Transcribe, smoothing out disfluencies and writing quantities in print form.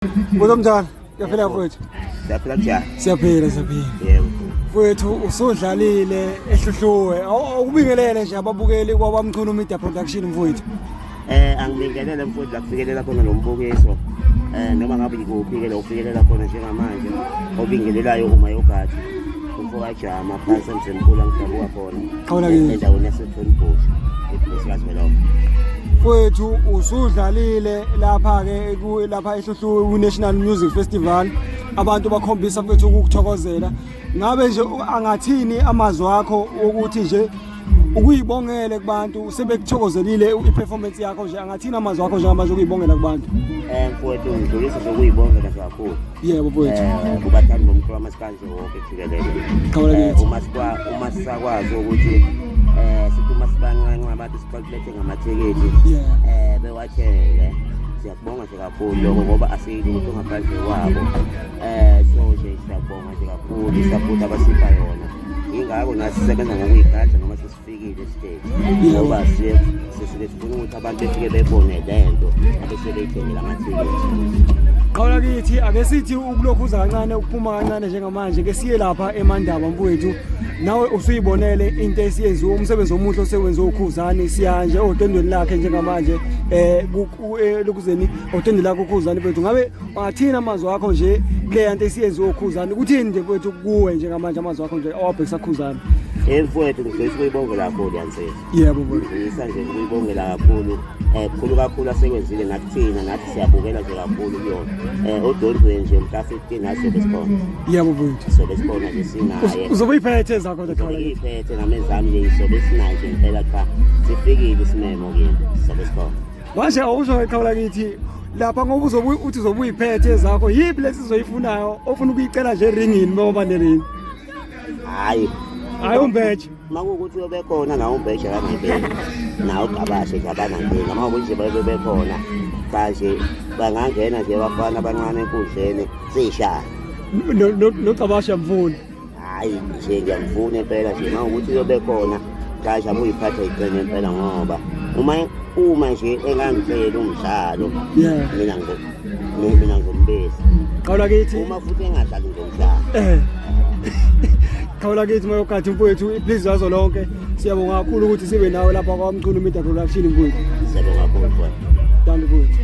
Mzala, kuyaphela mfowethu. Siyaphila njani? Siyaphila. Yebo. Mfowethu usudlalile ehluhluwe. Awukubingelele nje ababukeli kwabamculo media production mfowethu. Angibingelele mfowethu la kufikelela khona lo mbukiso. Noma ngabe ikuphi ke lo ufikelela khona njengamanje. Obingelelayo uma yogathi. Umfoka jama phansi emsemkhulu angidabuka khona. Endaweni yaseThonbush. Esikazi lo. Mfowethu usudlalile lapha ke lapha ehluhluwe ku-National Music Festival. Abantu bakhombisa mfethu ukuthokozela. Ngabe nje angathini amazwi akho ukuthi nje ukuyibongele kubantu sebekuthokozelile iperformance yakho nje angathini amazwi akho njengamanje ukuyibongela kubantu? Mfowethu ngidlulisa nje ukuyibongela kakhulu. Yebo mfowethu. Kubathandi bomculo amasikanje wonke jikelele. Uma sisakwazi ukuthi sithi masibancane abantu sibakulethe ngamatheketi bewathele siyabonga nje kakhulu lokho ngoba asiyili ukuthi ngaphandle kwabo so nje siyabonga nje kakhulu support abasipha yona ingakho nathi sisebenza ngokuyigada noma sesifikile stage ngoba sifuna ukuthi abantu befike bebone lento abese beyithengela amatheketi. Qala kithi ake sithi ukulokhuza kancane ukuphuma kancane njengamanje ke siye lapha eMandaba mfowethu. Nawe usuyibonele into esiyenziwe umsebenzi omuhle osewenziwe uKhuzani siya nje odendweni lakhe njengamanje lokuzeni odendweni lakhe uKhuzani mfowethu. Ngabe wathina amazwi akho nje le yanto esiyenziwe uKhuzani kuthini nje mfowethu kuwe njengamanje amazwi akho nje awabhekisa kuKhuzani? Mfowethu ngifisa ukuyibongela kakhulu yansizwa. Yebo mfowethu. Ngifisa nje ukuyibongela kakhulu. Kakhulu asekwenzile nakuthina nathi siyabukela nje kakhulu kuyona. Odondweni nje mhla 15 nathi besibona. Yebo mfowethu. So besibona nje sinaye. Uzobe uyiphethe zakho nje khona. Uyiphethe namezami nje isobe sinaye nje impela cha sifikile isimemo kini sabesibona. Manje awusho ekhawula kithi lapha ngoba uthi uzobe uyiphethe zakho yipi lesizoyifunayo ofuna ukuyicela nje ringini ngoba nerini? Hayi umbheje. Makuwukuthi uyobe khona nawo umbheje kangampela. Nawo gabashe nje abanankinga mawukuthi nje bayobe khona manje bangangena nje bafana abancane enkundleni sishaya. Nocabasha mfundi. Hayi nje ngiyamfuna impela nje mawukuthi uyobe khona kasha muyiphatha iqine impela ngoba uma nje engangicela umdlalo mina ngombesi. Qala kithi uma futhi engadlali ngomdlalo. Khawula kithi mayokathi mfowethu please yazo lonke siyabonga kakhulu ukuthi sibe nawe lapha kwaMculo Media Production mfowethu. Siyabonga kakhulu mfowethu. Thank you mfowethu.